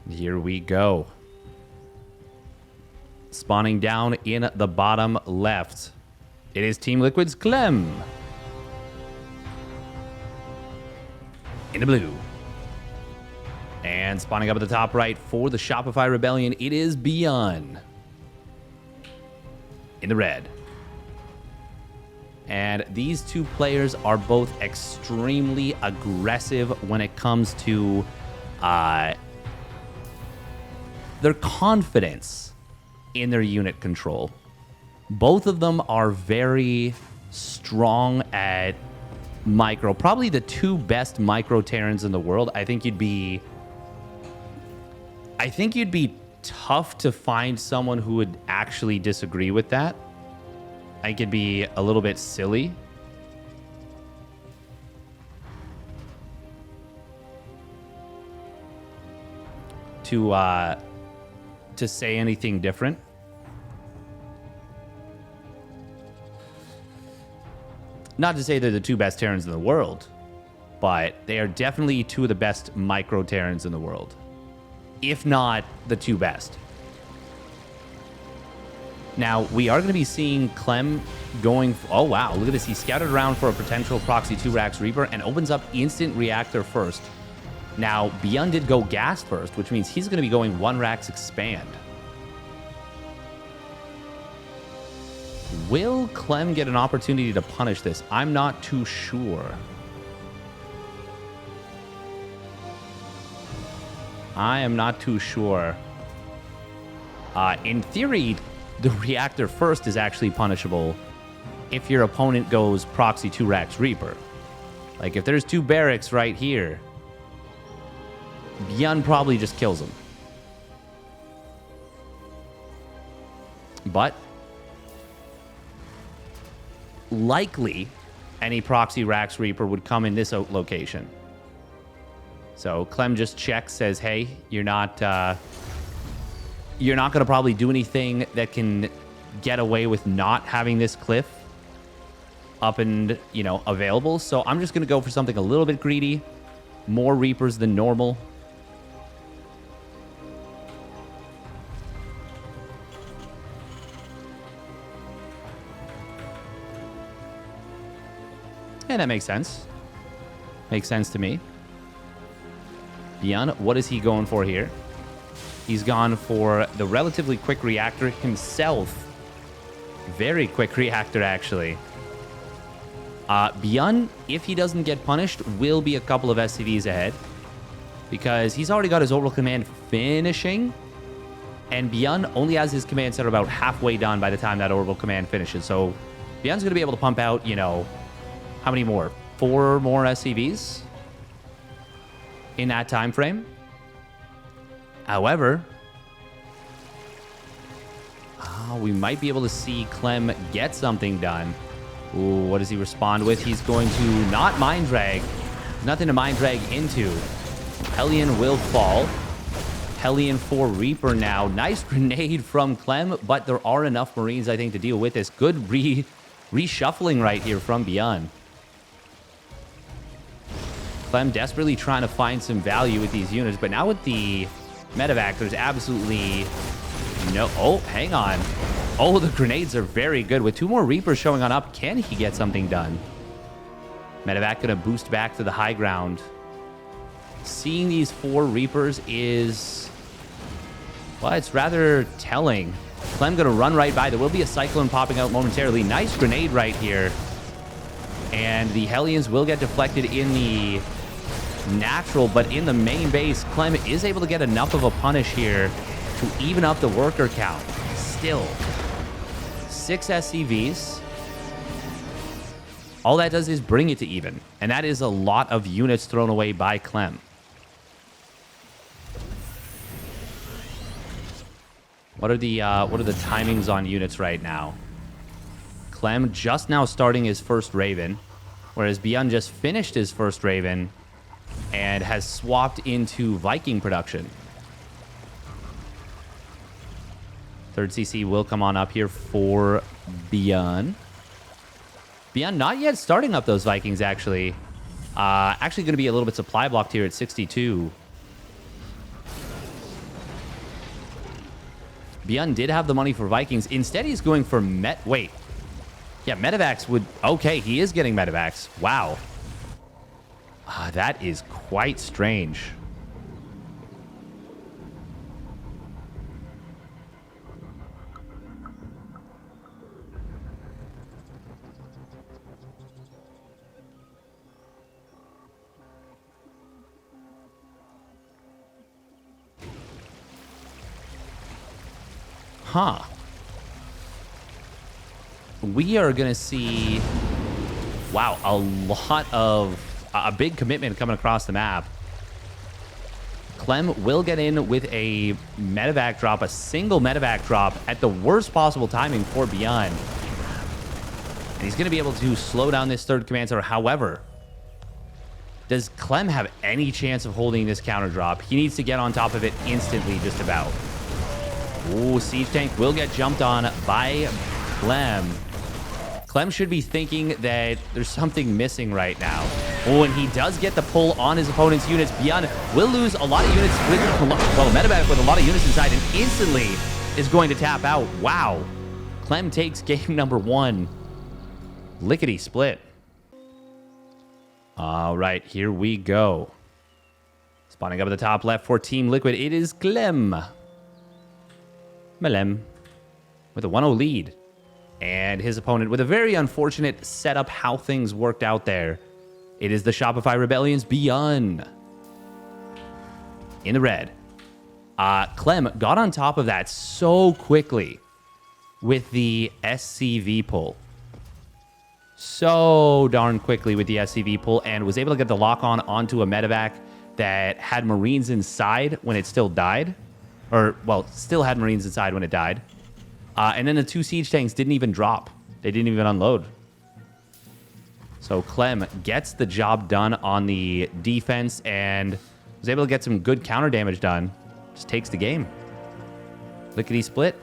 Here we go. Spawning down in the bottom left. It is Team Liquid's Clem. In the blue. And spawning up at the top right for the Shopify Rebellion, it is ByuN. In the red. And these two players are both extremely aggressive when it comes to their confidence in their unit control. Both of them are very strong at micro. Probably the two best micro Terrans in the world. I think you'd be tough to find someone who would actually disagree with that. I think it'd be a little bit silly. To say anything different. Not to say they're the two best Terrans in the world, but they are definitely two of the best micro Terrans in the world. If not the two best. Now, we are going to be seeing Clem going... Oh, wow. Look at this. He scouted around for a potential proxy 2-Rax Reaper and opens up instant reactor first. Now, ByuN did go gas first, which means he's going to be going 1-Rax expand. Will Clem get an opportunity to punish this? I'm not too sure. I am not too sure. In theory, the reactor first is actually punishable if your opponent goes proxy 2-Rax Reaper. Like, if there's two barracks right here, ByuN probably just kills him. But likely any proxy Rax Reaper would come in this location. So Clem just checks, says, hey, you're not going to probably do anything that can get away with not having this cliff up and, available. So I'm just going to go for something a little bit greedy. More Reapers than normal. And that makes sense. Makes sense to me. ByuN, what is he going for here? He's gone for the relatively quick reactor himself. Very quick reactor, actually. ByuN, if he doesn't get punished, will be a couple of SCVs ahead. Because he's already got his orbital command finishing. And ByuN only has his command set about halfway done by the time that orbital command finishes. So ByuN's going to be able to pump out, how many more? 4 more SCVs in that time frame. However, we might be able to see Clem get something done. Ooh, what does he respond with? He's going to not mind drag. Nothing to mind drag into. Hellion will fall. Hellion for Reaper now. Nice grenade from Clem, but there are enough Marines, I think, to deal with this. Good reshuffling right here from ByuN. Clem desperately trying to find some value with these units, but now with the medevac, there's absolutely no... Oh, hang on. Oh, the grenades are very good. With 2 more Reapers showing on up, can he get something done? Medevac going to boost back to the high ground. Seeing these 4 Reapers is... well, it's rather telling. Clem going to run right by. There will be a Cyclone popping out momentarily. Nice grenade right here. And the Hellions will get deflected in the natural, but in the main base, Clem is able to get enough of a punish here to even up the worker count. Still, 6 SCVs. All that does is bring it to even, and that is a lot of units thrown away by Clem. What are the timings on units right now? Clem just now starting his first Raven, whereas ByuN just finished his first Raven and has swapped into Viking production. Third CC will come on up here for ByuN. ByuN not yet starting up those Vikings, actually. Actually going to be a little bit supply blocked here at 62. ByuN did have the money for Vikings. Instead, he's going for Wait. Yeah, Medivacs would... Okay, he is getting Medivacs. Wow. That is quite strange. Huh. We are going to see, wow, a lot of, a big commitment coming across the map. Clem will get in with a medevac drop, a single medevac drop at the worst possible timing for ByuN. And he's going to be able to slow down this third command center. However, does Clem have any chance of holding this counter drop? He needs to get on top of it instantly, just about. Ooh, Siege Tank will get jumped on by Clem. Clem should be thinking that there's something missing right now. Oh, and he does get the pull on his opponent's units. ByuN will lose a lot of units with, well, medevac with a lot of units inside and instantly is going to tap out. Wow. Clem takes game number 1. Lickety split. All right, here we go. Spawning up at the top left for Team Liquid, it is Clem. Melem with a 1-0 lead. And his opponent with a very unfortunate setup how things worked out there. It is the Shopify Rebellion's ByuN. In the red. Clem got on top of that so quickly with the SCV pull. So darn quickly with the SCV pull and was able to get the lock on onto a medevac that had Marines inside when it still died. Or, well, still had Marines inside when it died. And then the 2 siege tanks didn't even drop. They didn't even unload. So Clem gets the job done on the defense and was able to get some good counter damage done. Just takes the game. Lickety split.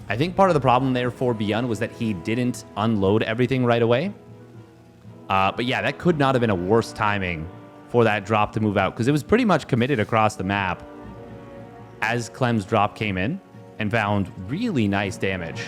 I think part of the problem there for ByuN was that he didn't unload everything right away. But yeah, that could not have been a worse timing for that drop to move out because it was pretty much committed across the map as Clem's drop came in and found really nice damage.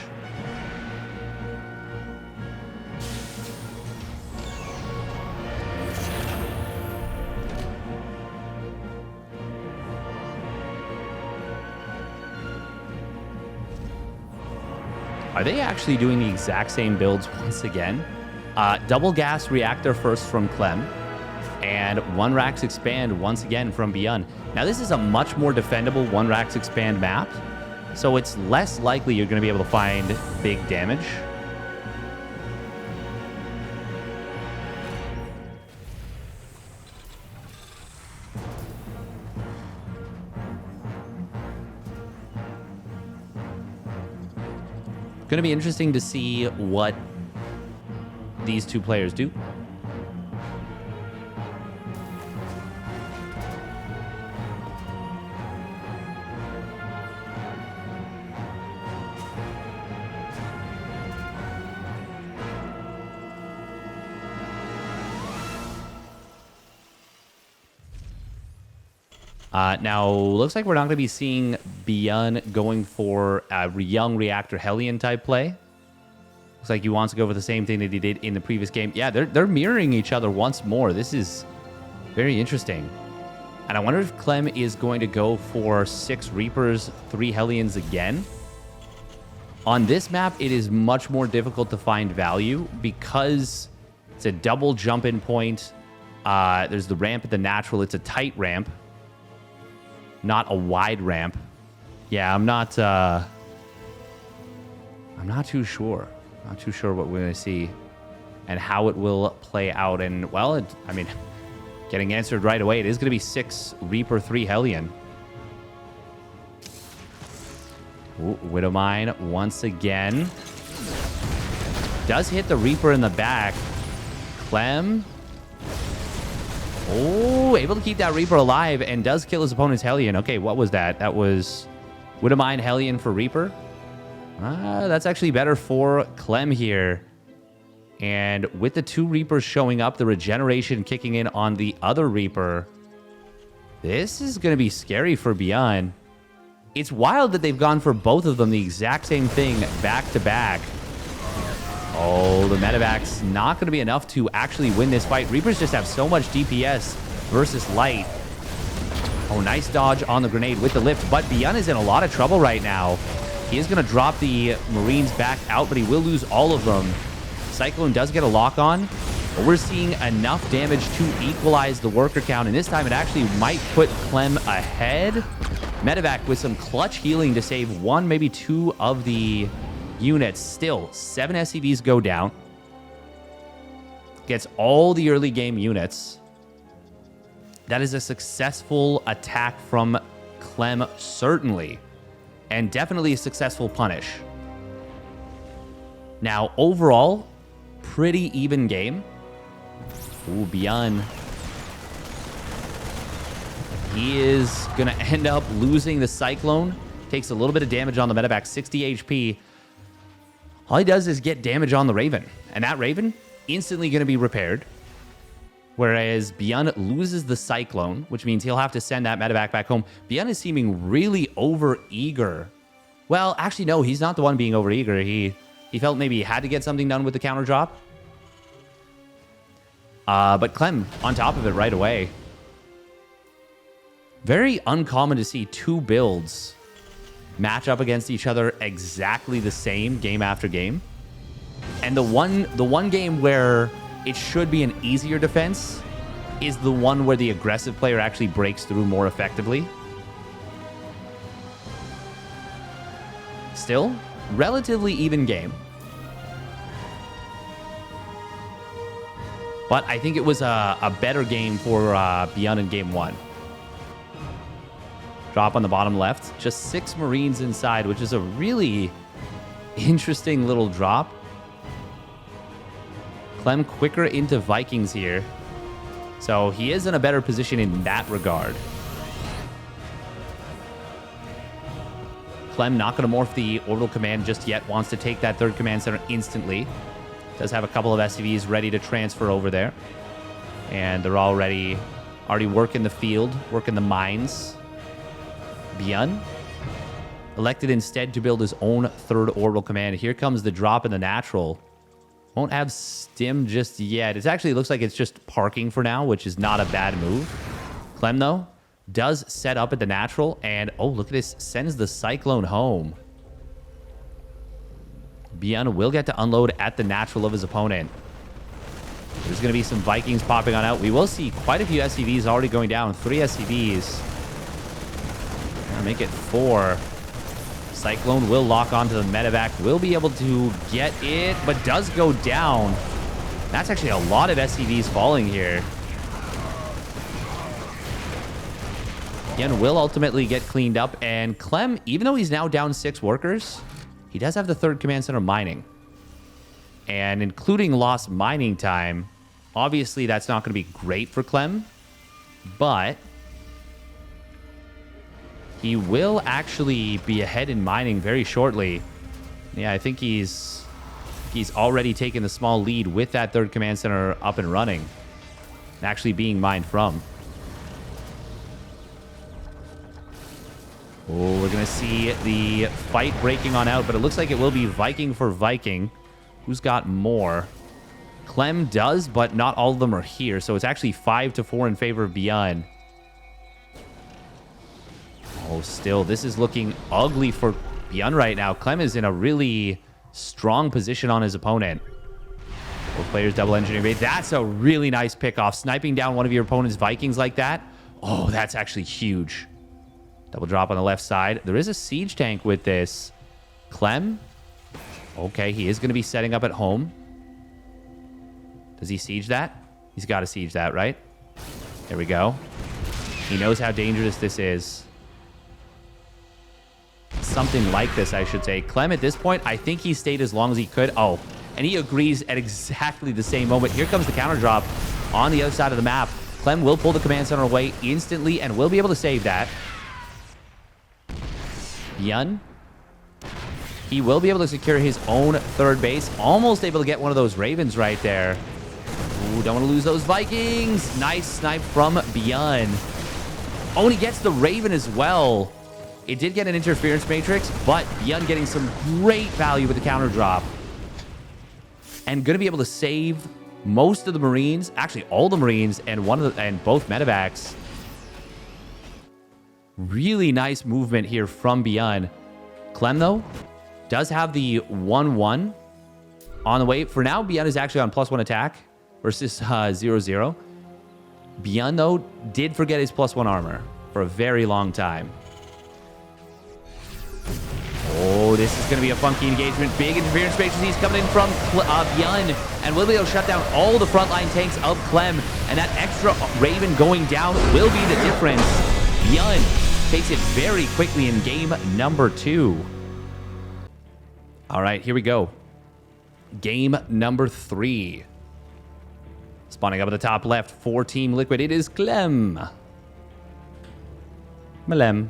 Are they actually doing the exact same builds once again? Double gas reactor first from Clem, and 1 Rax expand once again from ByuN. Now this is a much more defendable 1 Rax expand map, so it's less likely you're going to be able to find big damage. Going to be interesting to see what these 2 players do. Now, looks like we're not going to be seeing ByuN going for a young reactor Hellion type play. Looks like he wants to go for the same thing that he did in the previous game. Yeah, they're mirroring each other once more. This is very interesting. And I wonder if Clem is going to go for 6 Reapers, 3 Hellions again. On this map, it is much more difficult to find value because it's a double jump-in point. There's the ramp at the natural. It's a tight ramp, not a wide ramp. Yeah, I'm not too sure. Not too sure what we're going to see and how it will play out. And, well, I mean, getting answered right away. It is going to be 6 Reaper, 3 Hellion. Ooh, Widowmine once again. Does hit the Reaper in the back. Clem. Oh, able to keep that Reaper alive and does kill his opponent's Hellion. Okay, what was that? That was Widowmine Hellion for Reaper. That's actually better for Clem here. And with the 2 Reapers showing up, the regeneration kicking in on the other Reaper, this is going to be scary for ByuN. It's wild that they've gone for both of them the exact same thing back to back. Oh, the medevac's not going to be enough to actually win this fight. Reapers just have so much DPS versus light. Oh, nice dodge on the grenade with the lift, but ByuN is in a lot of trouble right now. He is going to drop the Marines back out, but he will lose all of them. Cyclone does get a lock on, but we're seeing enough damage to equalize the worker count, and this time it actually might put Clem ahead. Medevac with some clutch healing to save 1, maybe 2 of the units. Still, 7 SCVs go down. Gets all the early game units. That is a successful attack from Clem, certainly. And definitely a successful punish. Now, overall, pretty even game. Ooh, ByuN. He is going to end up losing the Cyclone. Takes a little bit of damage on the medevac, 60 HP. All he does is get damage on the Raven. And that Raven, instantly going to be repaired. Whereas ByuN loses the Cyclone, which means he'll have to send that medevac back home. ByuN is seeming really over-eager. Well, actually, no, he's not the one being over-eager. He felt maybe he had to get something done with the counter drop. But Clem on top of it right away. Very uncommon to see 2 builds match up against each other exactly the same game after game. And the one game where it should be an easier defense is the one where the aggressive player actually breaks through more effectively. Still, relatively even game. But I think it was a better game for ByuN in game 1. Drop on the bottom left. Just 6 Marines inside, which is a really interesting little drop. Clem quicker into Vikings here. So he is in a better position in that regard. Clem not going to morph the orbital command just yet. Wants to take that 3rd command center instantly. Does have a couple of SCVs ready to transfer over there. And they're already working the field, working the mines. ByuN elected instead to build his own 3rd orbital command. Here comes the drop in the natural. Won't have stim just yet. It actually looks like it's just parking for now, which is not a bad move. Clem, though, does set up at the natural. And, oh, look at this. Sends the Cyclone home. ByuN will get to unload at the natural of his opponent. There's going to be some Vikings popping on out. We will see quite a few SCVs already going down. 3 SCVs. Make it 4. Cyclone will lock onto the medevac. Will be able to get it, but does go down. That's actually a lot of SCVs falling here. ByuN will ultimately get cleaned up. And Clem, even though he's now down 6 workers, he does have the 3rd command center mining. And including lost mining time, obviously that's not going to be great for Clem. But he will actually be ahead in mining very shortly. Yeah, I think he's already taken the small lead with that 3rd command center up and running. And actually being mined from. Oh, we're going to see the fight breaking on out, but it looks like it will be Viking for Viking. Who's got more? Clem does, but not all of them are here. So it's actually 5-4 in favor of ByuN. Oh, still, this is looking ugly for ByuN right now. Clem is in a really strong position on his opponent. Both players double engineering bait. That's a really nice pickoff. Sniping down one of your opponent's Vikings like that. Oh, that's actually huge. Double drop on the left side. There is a siege tank with this. Clem. Okay, he is going to be setting up at home. Does he siege that? He's got to siege that, right? There we go. He knows how dangerous this is. Something like this, I should say. Clem, at this point, I think he stayed as long as he could. Oh, and he agrees at exactly the same moment. Here comes the counter drop on the other side of the map. Clem will pull the command center away instantly and will be able to save that. ByuN He will be able to secure his own third base. Almost able to get one of those Ravens right there. Ooh, don't want to lose those Vikings. Nice snipe from ByuN. Oh, and he gets the Raven as well. It did get an interference matrix, but ByuN getting some great value with the counter drop. And going to be able to save most of the Marines, actually all the Marines, and both medevacs. Really nice movement here from ByuN. Clem, though, does have the 1-1 on the way. For now, ByuN is actually on +1 attack versus 0-0. ByuN, though, did forget his +1 armor for a very long time. Oh, this is going to be a funky engagement. Big interference matrix. He's coming in from ByuN, and will be able to shut down all the frontline tanks of Clem. And that extra Raven going down will be the difference. ByuN takes it very quickly in game number 2. All right, here we go. Game number 3. Spawning up at the top left for Team Liquid, it is Clem. Malem.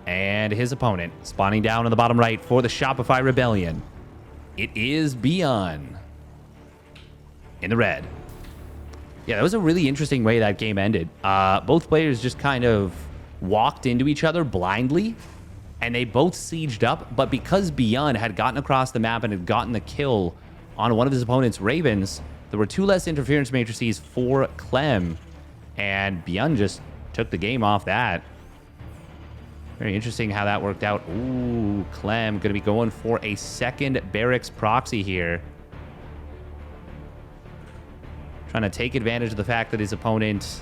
And his opponent, spawning down on the bottom right for the Shopify Rebellion. It is ByuN. In the red. Yeah, that was a really interesting way that game ended. Both players just kind of walked into each other blindly, and they both sieged up. But because ByuN had gotten across the map and had gotten the kill on one of his opponent's Ravens, there were 2 less interference matrices for Clem, and ByuN just took the game off that. Very interesting how that worked out. Ooh, Clem going to be going for a second barracks proxy here. Trying to take advantage of the fact that his opponent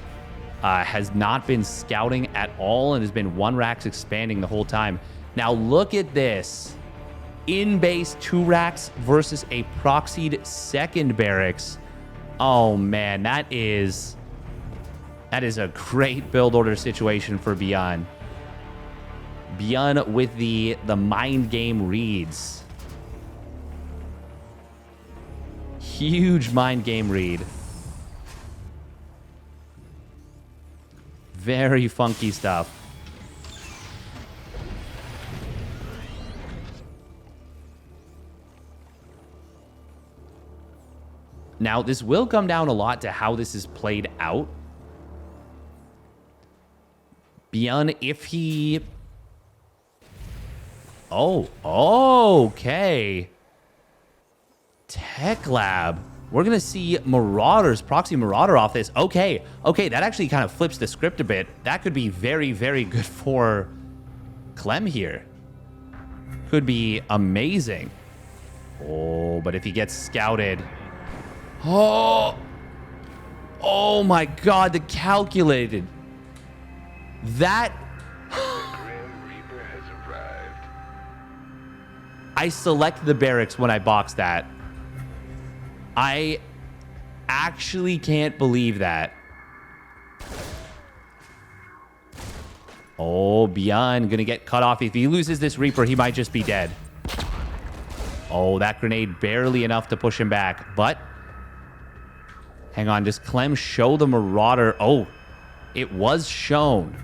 has not been scouting at all and has been 1 racks expanding the whole time. Now look at this. In base 2 racks versus a proxied second barracks. Oh man, that is a great build order situation for ByuN. ByuN with the mind game reads. Huge mind game read. Very funky stuff. Now, this will come down a lot to how this is played out. ByuN, if he... Oh, okay. Tech Lab. We're going to see Marauders, Proxy Marauder off this. Okay, that actually kind of flips the script a bit. That could be very, very good for Clem here. Could be amazing. Oh, but if he gets scouted... Oh my God, the calculated. That... I select the barracks when I box that. I actually can't believe that. Oh, ByuN gonna get cut off. If he loses this Reaper, he might just be dead. Oh, that grenade barely enough to push him back. But, hang on, does Clem show the Marauder? Oh, it was shown.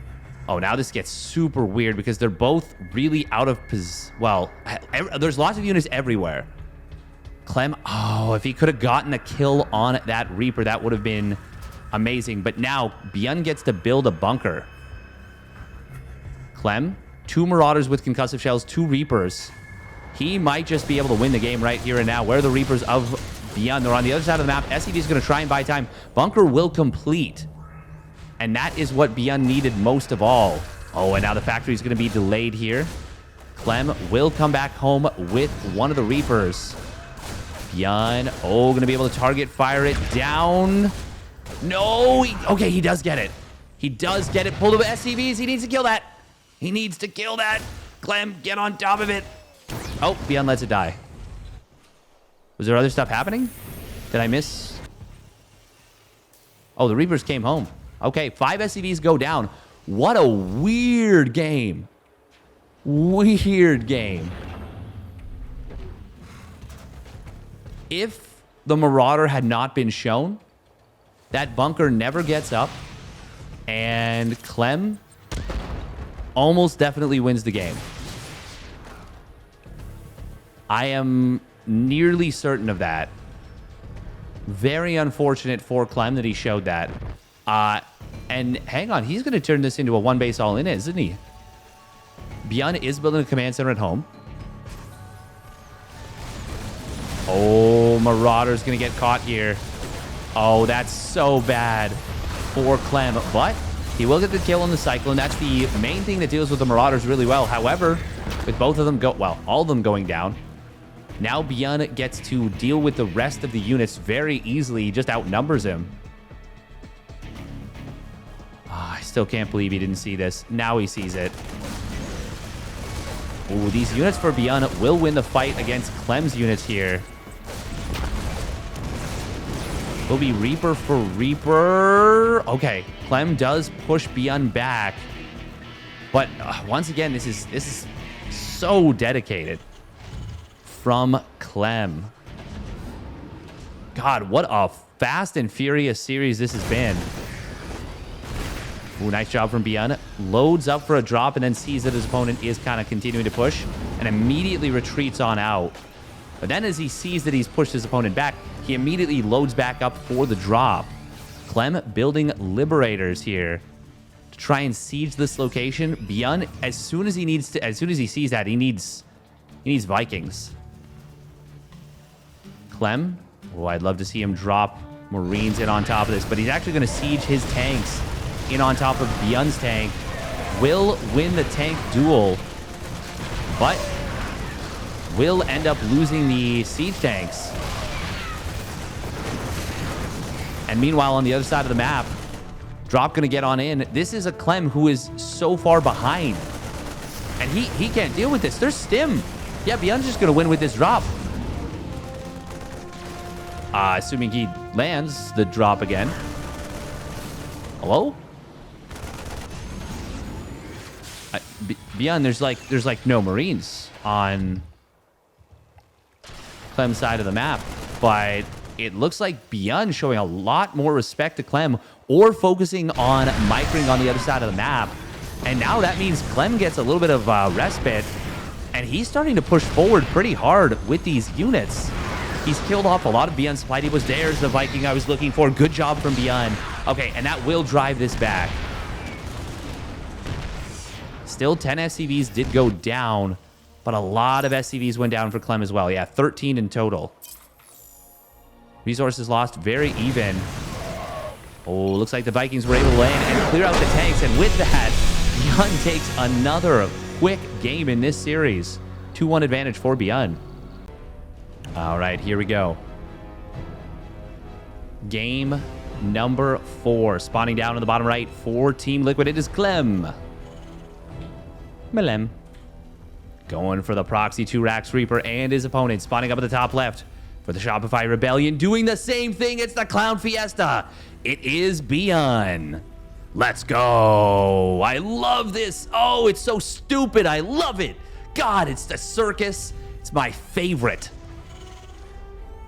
Oh, now this gets super weird because they're both really out of position. Well, there's lots of units everywhere. Clem, oh, if he could have gotten a kill on that Reaper, that would have been amazing. But now, ByuN gets to build a bunker. Clem, 2 Marauders with concussive shells, 2 Reapers. He might just be able to win the game right here and now. Where are the Reapers of ByuN? They're on the other side of the map. SCV is going to try and buy time. Bunker will complete. And that is what ByuN needed most of all. Oh, and now the factory is going to be delayed here. Clem will come back home with one of the Reapers. ByuN, oh, going to be able to target fire it down. No, okay, he does get it. He does get it. Pull the SCVs. He needs to kill that. He needs to kill that. Clem, get on top of it. Oh, ByuN lets it die. Was there other stuff happening? Did I miss? Oh, the Reapers came home. Okay, 5 SCVs go down. What a weird game. Weird game. If the Marauder had not been shown, that bunker never gets up, and Clem almost definitely wins the game. I am nearly certain of that. Very unfortunate for Clem that he showed that. And hang on, he's going to turn this into a one base all-in, isn't he? ByuN is building a command center at home. Oh, Marauder's going to get caught here. Oh, that's so bad for Clem. But he will get the kill on the Cyclone. That's the main thing that deals with the Marauders really well. However, with both of them all of them going down, now ByuN gets to deal with the rest of the units very easily. He just outnumbers him. I still can't believe he didn't see this. Now he sees it. Ooh, these units for ByuN will win the fight against Clem's units here. Will be Reaper for Reaper. Okay, Clem does push ByuN back. But once again, this is so dedicated from Clem. God, what a fast and furious series this has been. Ooh, nice job from ByuN. Loads up for a drop and then sees that his opponent is kind of continuing to push and immediately retreats on out. But then as he sees that he's pushed his opponent back, he immediately loads back up for the drop. Clem building Liberators here to try and siege this location. ByuN, as soon as he sees that, he needs Vikings. Clem, oh, I'd love to see him drop Marines in on top of this, but he's actually going to siege his tanks in on top of ByuN's tank. Will win the tank duel, but will end up losing the siege tanks. And meanwhile, on the other side of the map, drop going to get on in. This is a Clem who is so far behind, and he can't deal with this. There's stim. Yeah, ByuN's just going to win with this drop. Assuming he lands the drop again. Hello? ByuN, there's like no Marines on Clem's side of the map, but it looks like ByuN showing a lot more respect to Clem or focusing on micring on the other side of the map. And now that means Clem gets a little bit of respite, and he's starting to push forward pretty hard with these units. He's killed off a lot of ByuN's supply depots. There's the Viking I was looking for. Good job from ByuN. Okay, and that will drive this back. Still, 10 SCVs did go down, but a lot of SCVs went down for Clem as well. Yeah, 13 in total. Resources lost very even. Oh, looks like the Vikings were able to land and clear out the tanks. And with that, ByuN takes another quick game in this series. 2-1 advantage for ByuN. All right, here we go. Game number 4. Spawning down on the bottom right for Team Liquid. It is Clem. Melem. Going for the Proxy 2-Rax Reaper and his opponent. Spawning up at the top left for the Shopify Rebellion. Doing the same thing. It's the Clown Fiesta. It is ByuN. Let's go. I love this. Oh, it's so stupid. I love it. God, it's the circus. It's my favorite.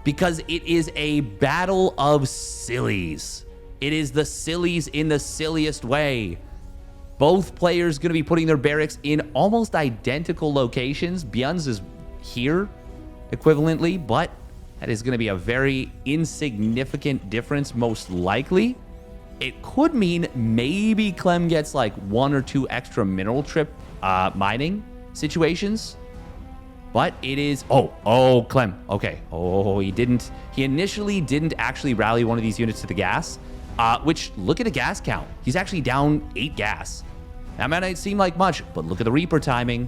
Because it is a battle of sillies. It is the sillies in the silliest way. Both players going to be putting their barracks in almost identical locations. ByuN's is here equivalently, but that is going to be a very insignificant difference most likely. It could mean maybe Clem gets like 1 or 2 extra mineral trip mining situations. But it is... Oh, Clem. Okay. Oh, he initially didn't actually rally one of these units to the gas, which, look at the gas count. He's actually down 8 gas. That might not seem like much, but look at the Reaper timing.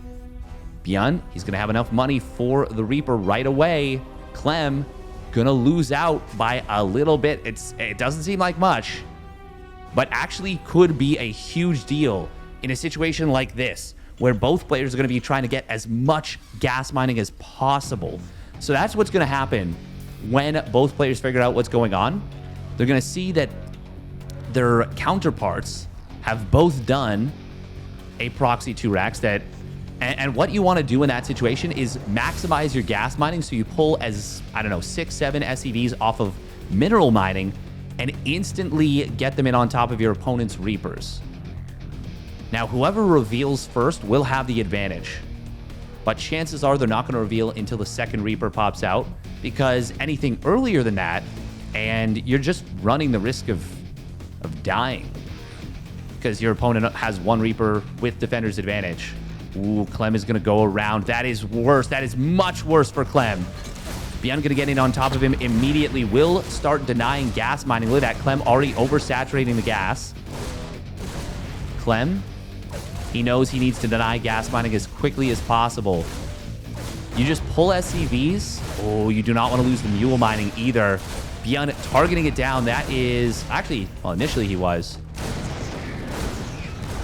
ByuN, he's going to have enough money for the Reaper right away. Clem, going to lose out by a little bit. It doesn't seem like much, but actually could be a huge deal in a situation like this, where both players are going to be trying to get as much gas mining as possible. So that's what's going to happen when both players figure out what's going on. They're going to see that their counterparts have both done a Proxy 2-Rax that... And what you want to do in that situation is maximize your gas mining so you pull as, I don't know, 6, 7 SCVs off of mineral mining and instantly get them in on top of your opponent's Reapers. Now, whoever reveals first will have the advantage. but chances are they're not going to reveal until the second Reaper pops out, because anything earlier than that, and you're just running the risk of dying, because your opponent has one Reaper with defender's advantage. Ooh, Clem is going to go around. That is worse. That is much worse for Clem. ByuN going to get in on top of him immediately. Will start denying gas mining. Look at that. Clem already oversaturating the gas. Clem, he knows he needs to deny gas mining as quickly as possible. You just pull SCVs. Oh, you do not want to lose the mule mining either. ByuN targeting it down. That is... Actually, well, initially he was.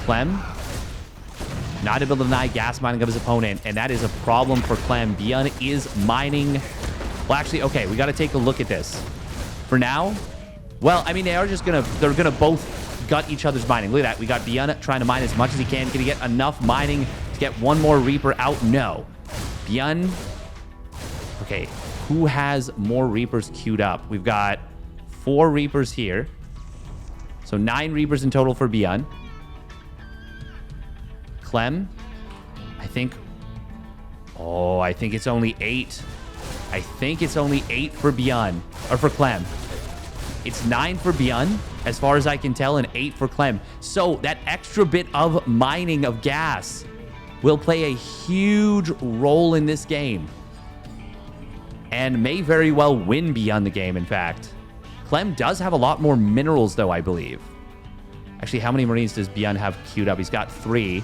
Clem, not able to deny gas mining of his opponent, and that is a problem for Clem. ByuN is mining... Well, actually, okay, we got to take a look at this. For now, well, I mean, they're gonna both gut each other's mining. Look at that. We got ByuN trying to mine as much as he can. Can he get enough mining to get one more Reaper out? No. ByuN, okay, who has more Reapers queued up? We've got 4 Reapers here. So 9 Reapers in total for ByuN. Clem, I think... Oh, I think it's only 8. I think it's only 8 for ByuN, or for Clem. It's 9 for ByuN, as far as I can tell, and 8 for Clem. So that extra bit of mining of gas will play a huge role in this game, and may very well win ByuN the game, in fact. Clem does have a lot more minerals, though, I believe. Actually, how many Marines does ByuN have queued up? He's got 3.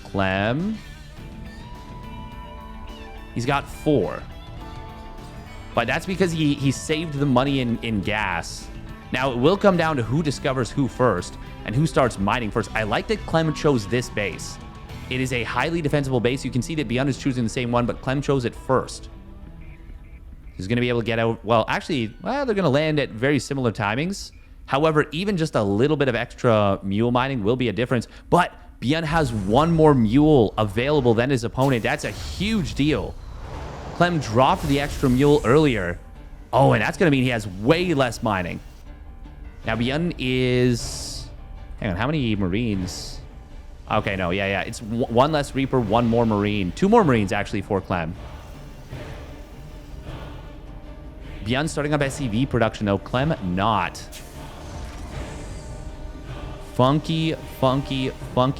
Clem... He's got 4. But that's because he saved the money in gas. Now, it will come down to who discovers who first and who starts mining first. I like that Clem chose this base. It is a highly defensible base. You can see that ByuN is choosing the same one, but Clem chose it first. He's going to be able to get out... Well, actually, well, they're going to land at very similar timings. However, even just a little bit of extra mule mining will be a difference. But ByuN has 1 more mule available than his opponent. That's a huge deal. Clem dropped the extra mule earlier. Oh, and that's going to mean he has way less mining. Now, ByuN is... Hang on, how many Marines? Okay, no, yeah. It's 1 less Reaper, 1 more Marine. 2 more Marines, actually, for Clem. ByuN starting up SCV production, though. Clem not. Funky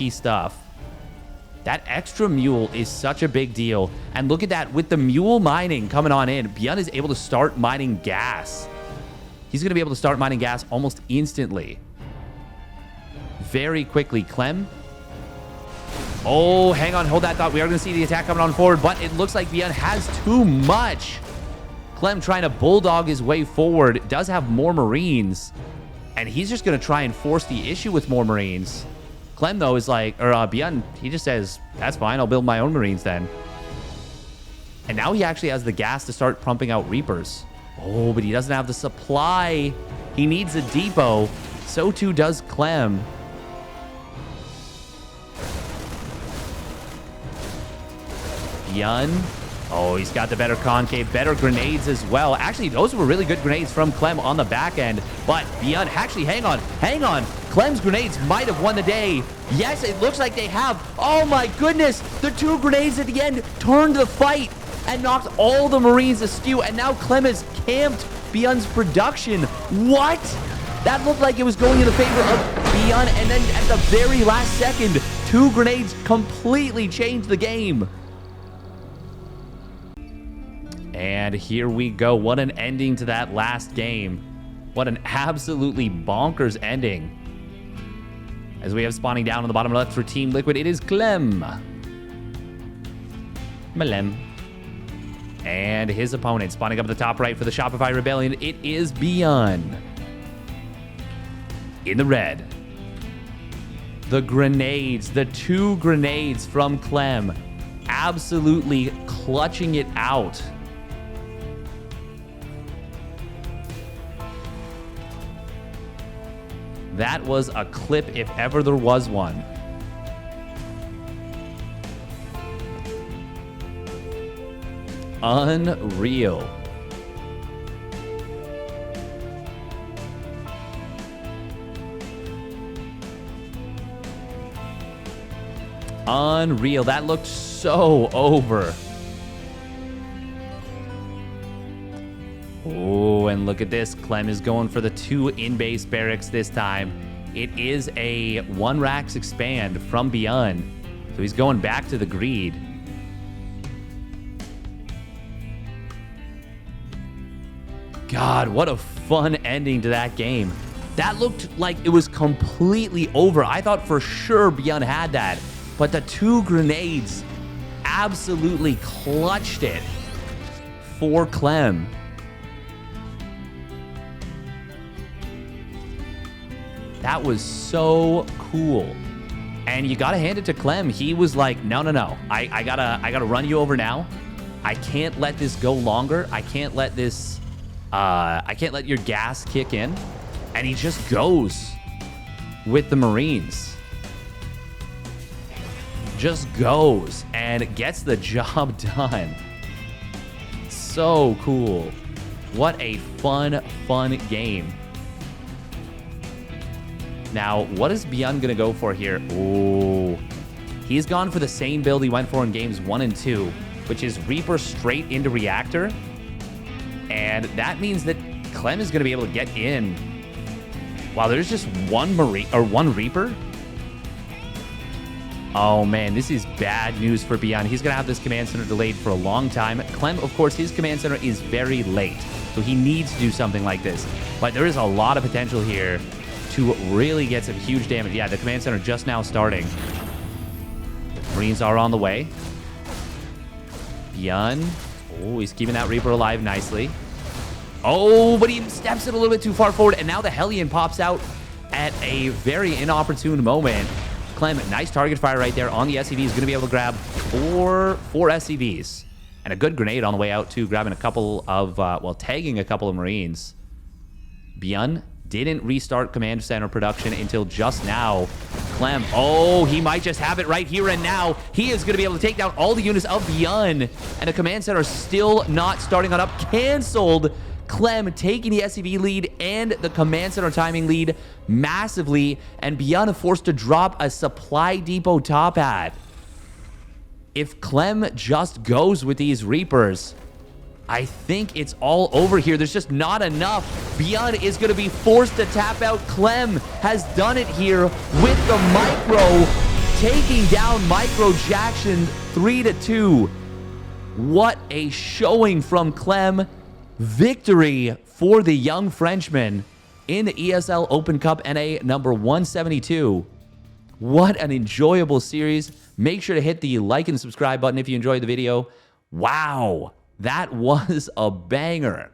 stuff. That extra mule is such a big deal. And look at that. With the mule mining coming on in, ByuN is able to start mining gas. He's going to be able to start mining gas almost instantly. Very quickly. Clem. Oh, hang on. Hold that thought. We are going to see the attack coming on forward, but it looks like ByuN has too much. Clem trying to bulldog his way forward. Does have more Marines. And he's just going to try and force the issue with more Marines. Clem, though, is like... Or ByuN, he just says, that's fine, I'll build my own Marines then. And now he actually has the gas to start pumping out Reapers. Oh, but he doesn't have the supply. He needs a depot. So too does Clem. ByuN. Oh, he's got the better concave, better grenades as well. Actually, those were really good grenades from Clem on the back end. But ByuN, actually, hang on. Clem's grenades might have won the day. Yes, it looks like they have. Oh my goodness. The 2 grenades at the end turned the fight and knocked all the Marines askew. And now Clem has camped ByuN's production. What? That looked like it was going in the favor of ByuN. And then at the very last second, 2 grenades completely changed the game. And here we go. What an ending to that last game. What an absolutely bonkers ending. As we have spawning down on the bottom left for Team Liquid, it is Clem. Malem. And his opponent spawning up at the top right for the Shopify Rebellion, it is ByuN. In the red. The grenades, the 2 grenades from Clem, absolutely clutching it out. That was a clip if ever there was one. Unreal. Unreal. That looked so over. Oh, and look at this. Clem is going for the 2 in-base barracks this time. It is a 1 Rax expand from ByuN. So he's going back to the greed. God, what a fun ending to that game. That looked like it was completely over. I thought for sure ByuN had that. But the 2 grenades absolutely clutched it for Clem. That was so cool. And you got to hand it to Clem. He was like, no. I gotta run you over now. I can't let this go longer. I can't let this, I can't let your gas kick in. And he just goes with the Marines. Just goes and gets the job done. So cool. What a fun game. Now, what is ByuN going to go for here? Oh, he's gone for the same build he went for in games 1 and 2, which is Reaper straight into Reactor. And that means that Clem is going to be able to get in. Wow, there's just one Reaper. Oh, man, this is bad news for ByuN. He's going to have this command center delayed for a long time. Clem, of course, his command center is very late, so he needs to do something like this. But there is a lot of potential here to really get some huge damage. Yeah, the command center just now starting. Marines are on the way. ByuN. Oh, he's keeping that Reaper alive nicely. Oh, but he steps it a little bit too far forward, and now the Hellion pops out at a very inopportune moment. Clem, nice target fire right there on the SCV. He's going to be able to grab four SCVs. And a good grenade on the way out, too, grabbing a couple of, tagging a couple of Marines. ByuN didn't restart command center production until just now. Clem, oh, he might just have it right here and now. He is going to be able to take down all the units of ByuN. And the command center still not starting on up. Canceled. Clem taking the SCV lead and the command center timing lead massively. And ByuN forced to drop a supply depot top hat. If Clem just goes with these Reapers, I think it's all over here. There's just not enough. ByuN is going to be forced to tap out. Clem has done it here with the Micro, taking down Micro Jackson 3-2. What a showing from Clem. Victory for the young Frenchman in the ESL Open Cup NA number 172. What an enjoyable series. Make sure to hit the like and subscribe button if you enjoyed the video. Wow. That was a banger.